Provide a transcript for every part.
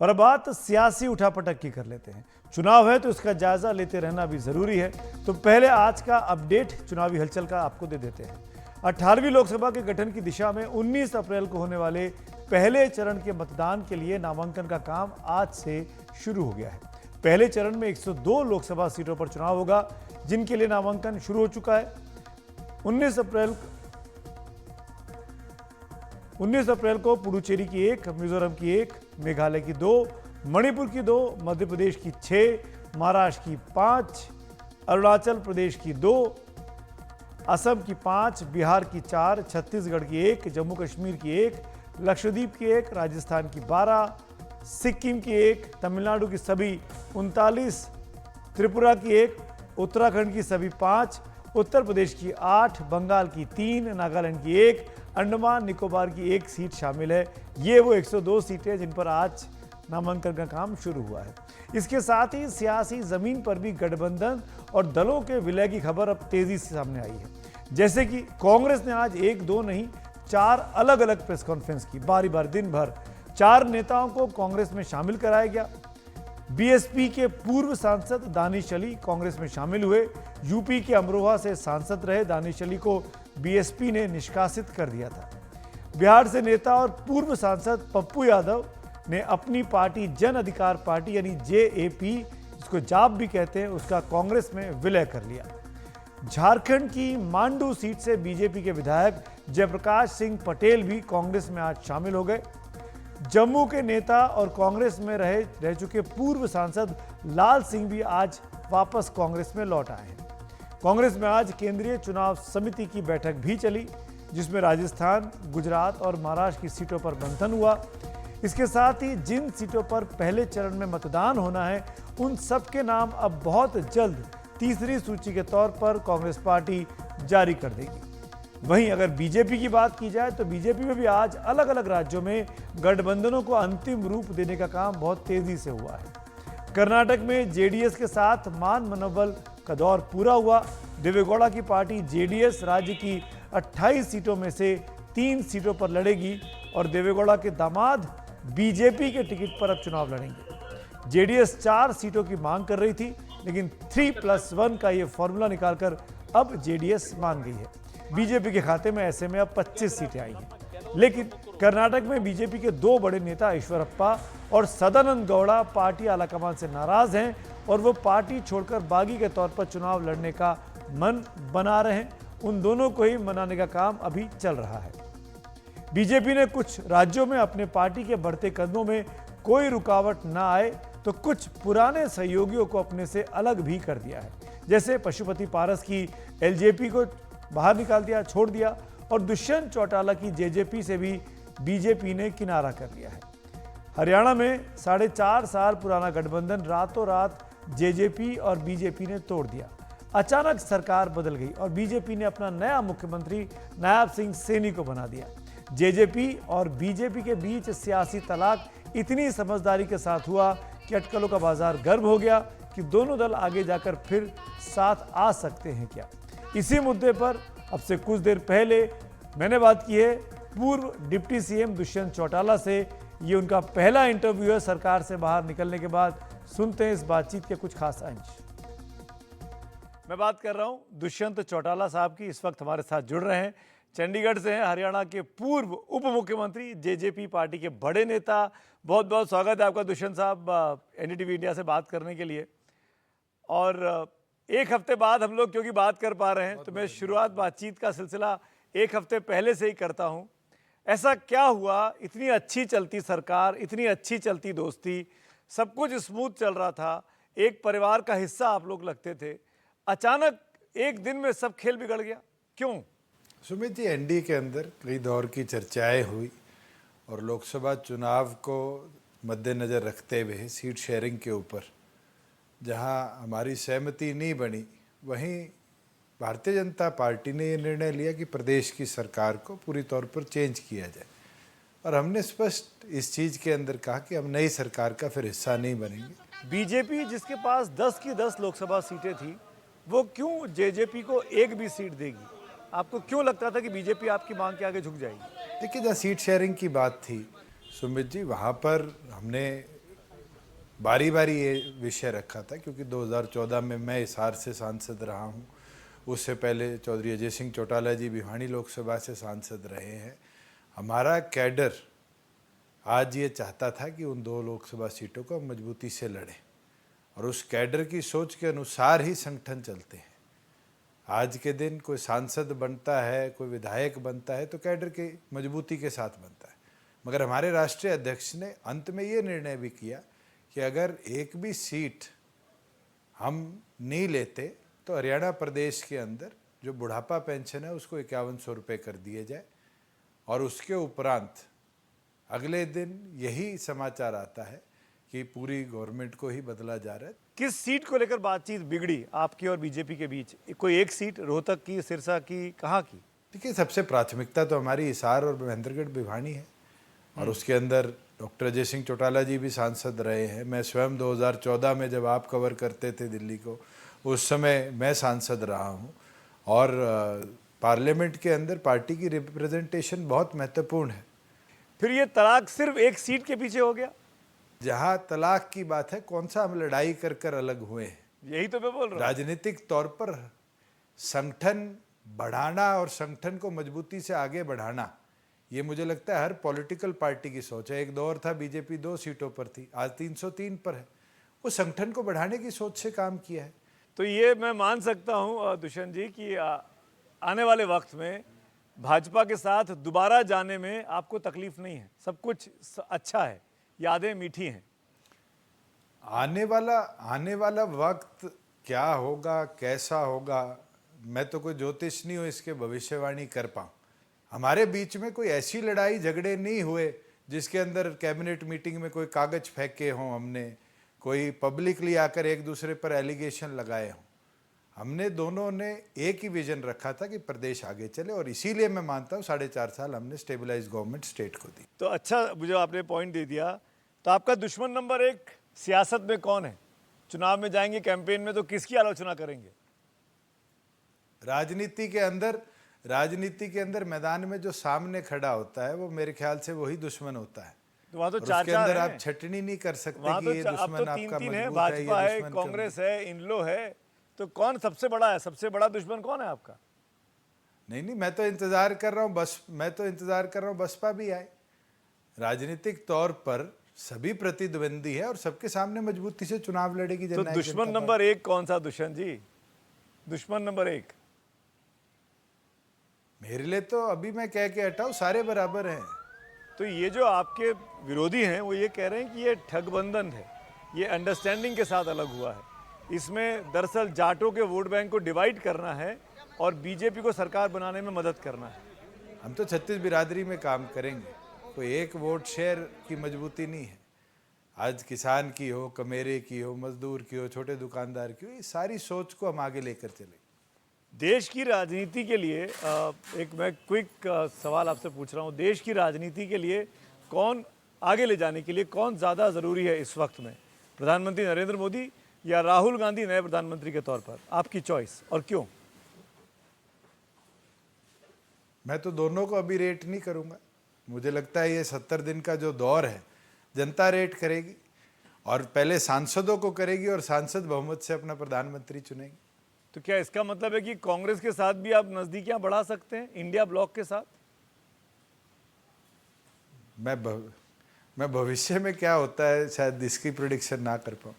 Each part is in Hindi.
और अब बात सियासी उठापटक की कर लेते हैं। चुनाव है तो इसका जायजा लेते रहना भी जरूरी है। तो पहले आज का अपडेट चुनावी हलचल का आपको दे देते हैं। 18वीं लोकसभा के गठन की दिशा में 19 अप्रैल को होने वाले पहले चरण के मतदान के लिए नामांकन का काम आज से शुरू हो गया है। पहले चरण में 102 लोकसभा सीटों पर चुनाव होगा, जिनके लिए नामांकन शुरू हो चुका है। 19 अप्रैल को पुडुचेरी की 1, मिजोरम की 1, मेघालय की 2, मणिपुर की 2, मध्य प्रदेश की 6, महाराष्ट्र की 5, अरुणाचल प्रदेश की 2, असम की 5, बिहार की 4, छत्तीसगढ़ की 1, जम्मू कश्मीर की 1, लक्षद्वीप की 1, राजस्थान की 12, सिक्किम की 1, तमिलनाडु की सभी 39, त्रिपुरा की 1, उत्तराखंड की सभी 5, उत्तर प्रदेश की 8, बंगाल की 3, नागालैंड की 1, अंडमान निकोबार की 1 सीट शामिल है। ये वो 102 सीटें जिन पर आज नामांकन का काम शुरू हुआ है। इसके साथ ही सियासी जमीन पर भी गठबंधन और दलों के विलय की खबर अब तेजी से सामने आई है। जैसे कि कांग्रेस ने आज 1, 2 नहीं 4 अलग अलग प्रेस कॉन्फ्रेंस की, बारी बारी दिन भर 4 नेताओं को कांग्रेस में शामिल कराया गया। बीएसपी के पूर्व सांसद दानिश अली कांग्रेस में शामिल हुए। यूपी के अमरोहा से सांसद रहे दानिश अली को बीएसपी ने निष्कासित कर दिया था। बिहार से नेता और पूर्व सांसद पप्पू यादव ने अपनी पार्टी जन अधिकार पार्टी यानी जेएपी, जिसको जाप भी कहते हैं, उसका कांग्रेस में विलय कर लिया। झारखंड की मांडू सीट से बीजेपी के विधायक जयप्रकाश सिंह पटेल भी कांग्रेस में आज शामिल हो गए। जम्मू के नेता और कांग्रेस में रह चुके पूर्व सांसद लाल सिंह भी आज वापस कांग्रेस में लौट आए हैं। कांग्रेस में आज केंद्रीय चुनाव समिति की बैठक भी चली, जिसमें राजस्थान, गुजरात और महाराष्ट्र की सीटों पर मंथन हुआ। इसके साथ ही जिन सीटों पर पहले चरण में मतदान होना है, उन सबके नाम अब बहुत जल्द तीसरी सूची के तौर पर कांग्रेस पार्टी जारी कर देगी। वहीं अगर बीजेपी की बात की जाए तो बीजेपी में भी आज अलग अलग राज्यों में गठबंधनों को अंतिम रूप देने का काम बहुत तेजी से हुआ है। कर्नाटक में जेडीएस के साथ मान मनोबल का दौर पूरा हुआ। देवेगौड़ा की पार्टी जेडीएस राज्य की 28 सीटों में से 3 सीटों पर लड़ेगी और देवेगौड़ा के दामाद बीजेपी के टिकट पर अब चुनाव लड़ेंगे। जेडीएस 4 सीटों की मांग कर रही थी, लेकिन 3+1 का ये फॉर्मूला निकालकर अब जेडीएस मान गई है। बीजेपी के खाते में ऐसे में अब 25 सीटें आई हैं। लेकिन कर्नाटक में बीजेपी के 2 बड़े नेता ईश्वरप्पा और सदानंद गौड़ा पार्टी आलाकमान से नाराज हैं और वो पार्टी छोड़कर बागी के तौर पर चुनाव लड़ने का मन बना रहे हैं। उन दोनों को ही मनाने का काम अभी चल रहा है। बीजेपी ने कुछ राज्यों में अपने पार्टी के बढ़ते कदमों में कोई रुकावट न आए तो कुछ पुराने सहयोगियों को अपने से अलग भी कर दिया है। जैसे पशुपति पारस की एलजेपी को बाहर निकाल दिया, छोड़ दिया, और दुष्यंत चौटाला की जेजेपी से भी बीजेपी ने किनारा कर लिया है। हरियाणा में 4.5 साल पुराना गठबंधन रातों रात जेजेपी और बीजेपी ने तोड़ दिया। अचानक सरकार बदल गई और बीजेपी ने अपना नया मुख्यमंत्री नायब सिंह सैनी को बना दिया। जेजेपी और बीजेपी के बीच सियासी तलाक इतनी समझदारी के साथ हुआ कि अटकलों का बाजार गर्म हो गया कि दोनों दल आगे जाकर फिर साथ आ सकते हैं क्या। इसी मुद्दे पर अब से कुछ देर पहले मैंने बात की है पूर्व डिप्टी सीएम दुष्यंत चौटाला से। ये उनका पहला इंटरव्यू है सरकार से बाहर निकलने के बाद। सुनते हैं इस बातचीत के कुछ खास अंश। मैं बात कर रहा हूं दुष्यंत चौटाला साहब की, इस वक्त हमारे साथ जुड़ रहे हैं, चंडीगढ़ से हैं, हरियाणा के पूर्व उप मुख्यमंत्री, जेजेपी पार्टी के बड़े नेता। बहुत बहुत स्वागत है आपका दुष्यंत साहब एनडीटीवी इंडिया से बात करने के लिए। और एक हफ्ते बाद हम लोग क्योंकि बात कर पा रहे हैं तो मैं शुरुआत बातचीत का सिलसिला एक हफ्ते पहले से ही करता हूं। ऐसा क्या हुआ, इतनी अच्छी चलती सरकार, इतनी अच्छी चलती दोस्ती, सब कुछ स्मूथ चल रहा था, एक परिवार का हिस्सा आप लोग लगते थे, अचानक एक दिन में सब खेल बिगड़ गया, क्यों? सुमित जी, एनडीए के अंदर कई दौर की चर्चाएं हुई और लोकसभा चुनाव को मद्देनज़र रखते हुए सीट शेयरिंग के ऊपर जहां हमारी सहमति नहीं बनी, वहीं भारतीय जनता पार्टी ने ये निर्णय लिया कि प्रदेश की सरकार को पूरी तौर पर चेंज किया जाए। और हमने स्पष्ट इस चीज़ के अंदर कहा कि हम नई सरकार का फिर हिस्सा नहीं बनेंगे। बीजेपी जिसके पास 10 की 10 लोकसभा सीटें थी, वो क्यों जेजेपी को एक भी सीट देगी? आपको क्यों लगता था कि बीजेपी आपकी मांग के आगे झुक जाएगी? देखिए, जहाँ सीट शेयरिंग की बात थी सुमित जी, वहाँ पर हमने बारी बारी ये विषय रखा था, क्योंकि 2014 में मैं हिसार से सांसद रहा हूँ, उससे पहले चौधरी अजय सिंह चौटाला जी भिवानी लोकसभा से सांसद रहे हैं। हमारा कैडर आज ये चाहता था कि उन 2 लोकसभा सीटों को मजबूती से लड़ें, और उस कैडर की सोच के अनुसार ही संगठन चलते हैं। आज के दिन कोई सांसद बनता है, कोई विधायक बनता है तो कैडर की मजबूती के साथ बनता है, मगर हमारे राष्ट्रीय अध्यक्ष ने अंत में ये निर्णय भी किया कि अगर एक भी सीट हम नहीं लेते तो हरियाणा प्रदेश के अंदर जो बुढ़ापा पेंशन है उसको 5100 रुपये कर दिए जाए। और उसके उपरांत अगले दिन यही समाचार आता है कि पूरी गवर्नमेंट को ही बदला जा रहा है। किस सीट को लेकर बातचीत बिगड़ी आपकी और बीजेपी के बीच? कोई एक सीट, रोहतक की, सिरसा की, कहाँ की? देखिए, सबसे प्राथमिकता तो हमारी हिसार और महेंद्रगढ़ भिवानी है, और उसके अंदर डॉक्टर अजय सिंह चौटाला जी भी सांसद रहे हैं। मैं स्वयं 2014 में जब आप कवर करते थे दिल्ली को, उस समय मैं सांसद रहा हूँ, और पार्लियामेंट के अंदर पार्टी की रिप्रेजेंटेशन बहुत महत्वपूर्ण है। फिर ये तलाक सिर्फ एक सीट के पीछे हो गया? जहाँ तलाक की बात है, कौन सा हम लड़ाई कर कर अलग हुए हैं? यही तो मैं बोल रहा हूँ। राजनीतिक तौर पर संगठन बढ़ाना और संगठन को मजबूती से आगे बढ़ाना, ये मुझे लगता है हर पॉलिटिकल पार्टी की सोच है। एक दौर था बीजेपी 2 सीटों पर थी, आज 303 पर है। वो संगठन को बढ़ाने की सोच से काम किया है। तो ये मैं मान सकता हूँ दुष्यंत जी कि आने वाले वक्त में भाजपा के साथ दोबारा जाने में आपको तकलीफ नहीं है, सब कुछ अच्छा है, यादें मीठी हैं। आने वाला वक्त क्या होगा, कैसा होगा, मैं तो कोई ज्योतिष नहीं हूँ इसके भविष्यवाणी कर पाऊँ। हमारे बीच में कोई ऐसी लड़ाई झगड़े नहीं हुए जिसके अंदर कैबिनेट मीटिंग में कोई कागज फेंके हों, हमने कोई पब्लिकली आकर एक दूसरे पर एलिगेशन लगाए हों। हमने दोनों ने एक ही विजन रखा था कि प्रदेश आगे चले, और इसीलिए मैं मानता हूँ 4.5 साल हमने स्टेबलाइज गवर्नमेंट स्टेट को दी। तो अच्छा, मुझे आपने पॉइंट दे दिया। तो आपका दुश्मन नंबर 1 सियासत में कौन है? चुनाव में जाएंगे, कैंपेन में, तो किसकी आलोचना करेंगे? राजनीति के अंदर मैदान में जो सामने खड़ा होता है वो मेरे ख्याल से वही दुश्मन होता है। तो वहां तो और चार उसके अंदर आप छटनी नहीं कर सकते कि ये अब दुश्मन तो आपका तीन है, मजबूत भाजपा ये है, दुश्मन कांग्रेस है, इनलो है, तो कौन सबसे बड़ा है? सबसे बड़ा दुश्मन कौन है आपका? नहीं, मैं तो इंतजार कर रहा हूँ बसपा भी आए। राजनीतिक तौर पर सभी प्रतिद्वंदी है और सबके सामने मजबूती से चुनाव लड़ेगी तो जननायक दुश्मन जनता नंबर 1 कौन सा दुष्यंत जी? दुश्मन नंबर 1 पार्टी। मेरे लिए तो अभी मैं कह के हटाऊं, सारे बराबर हैं। तो ये जो आपके विरोधी हैं वो ये कह रहे हैं कि ये ठगबंधन है, ये अंडरस्टैंडिंग के साथ अलग हुआ है, इसमें दरअसल जाटों के वोट बैंक को डिवाइड करना है और बीजेपी को सरकार बनाने में मदद करना है। हम तो 36 बिरादरी में काम करेंगे, कोई एक वोट शेयर की मजबूती नहीं है। आज किसान की हो, कमेरे की हो, मजदूर की हो, छोटे दुकानदार की हो, ये सारी सोच को हम आगे लेकर चलेंगे। देश की राजनीति के लिए एक मैं क्विक सवाल आपसे पूछ रहा हूँ। देश की राजनीति के लिए कौन आगे ले जाने के लिए कौन ज़्यादा ज़रूरी है इस वक्त में? प्रधानमंत्री नरेंद्र मोदी या राहुल गांधी नए प्रधानमंत्री के तौर पर? आपकी चॉइस, और क्यों? मैं तो दोनों को अभी रेट नहीं करूंगा। मुझे लगता है ये 70 दिन का जो दौर है जनता रेट करेगी, और पहले सांसदों को करेगी और सांसद बहुमत से अपना प्रधानमंत्री चुनेंगे। तो क्या इसका मतलब है कि कांग्रेस के साथ भी आप नजदीकियां बढ़ा सकते हैं, इंडिया ब्लॉक के साथ? मैं भविष्य में क्या होता है शायद इसकी प्रेडिक्शन ना कर पाऊँ।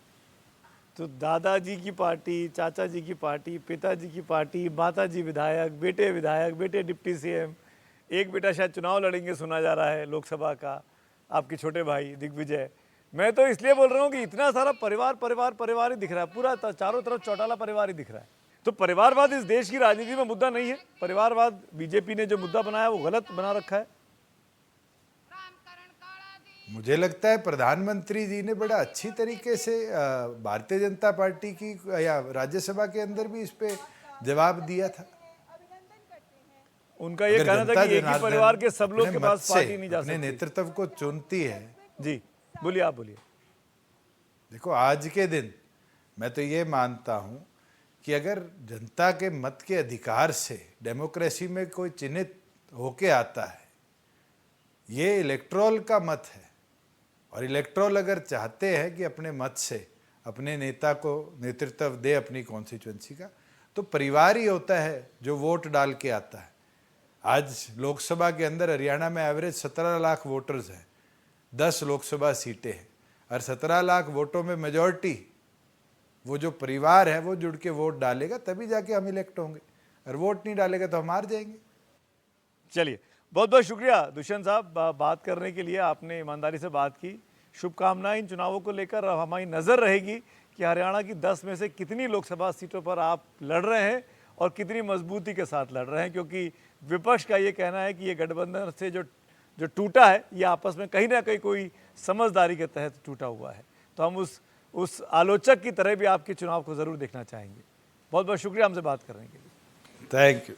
तो दादाजी की पार्टी, चाचा जी की पार्टी, पिताजी की पार्टी, माताजी विधायक, बेटे डिप्टी सीएम, एक बेटा शायद चुनाव लड़ेंगे सुना जा रहा है लोकसभा का, आपके छोटे भाई दिग्विजय। मैं तो इसलिए बोल रहा हूँ कि इतना सारा परिवार ही दिख रहा है, पूरा चारों तरफ चौटाला परिवार ही दिख रहा है। तो परिवारवाद इस देश की राजनीति में मुद्दा नहीं है। परिवारवाद बीजेपी ने जो मुद्दा बनाया वो गलत बना रखा है। मुझे लगता है प्रधानमंत्री जी ने बड़ा अच्छी तरीके से भारतीय जनता पार्टी की या राज्यसभा के अंदर भी इस पे जवाब दिया था। उनका ये कहना था कि एक ही परिवार के सब लोग के पास पार्टी नहीं जा सकती। अपने नेतृत्व को चुनती है। जी बोलिए, आप बोलिए। देखो, आज के दिन मैं तो ये मानता हूं कि अगर जनता के मत के अधिकार से डेमोक्रेसी में कोई चिन्हित होके आता है, ये इलेक्ट्रोल का मत है, और इलेक्टोरल अगर चाहते हैं कि अपने मत से अपने नेता को नेतृत्व दे अपनी कॉन्स्टिट्यूएंसी का, तो परिवार ही होता है जो वोट डाल के आता है। आज लोकसभा के अंदर हरियाणा में एवरेज 17 लाख वोटर्स हैं, 10 लोकसभा सीटें हैं, और 17 लाख वोटों में मेजॉरिटी वो जो परिवार है वो जुड़ के वोट डालेगा, तभी जाके हम इलेक्ट होंगे, और वोट नहीं डालेगा तो हम हार जाएंगे। चलिए, बहुत बहुत शुक्रिया दुष्यंत साहब बात करने के लिए, आपने ईमानदारी से बात की। शुभकामनाएं इन चुनावों को लेकर। अब हमारी नज़र रहेगी कि हरियाणा की 10 में से कितनी लोकसभा सीटों पर आप लड़ रहे हैं और कितनी मजबूती के साथ लड़ रहे हैं, क्योंकि विपक्ष का ये कहना है कि ये गठबंधन से जो टूटा है ये आपस में कहीं ना कहीं कोई समझदारी के तहत टूटा हुआ है। तो हम उस आलोचक की तरह भी आपके चुनाव को ज़रूर देखना चाहेंगे। बहुत बहुत शुक्रिया हमसे बात करने के लिए। Thank you.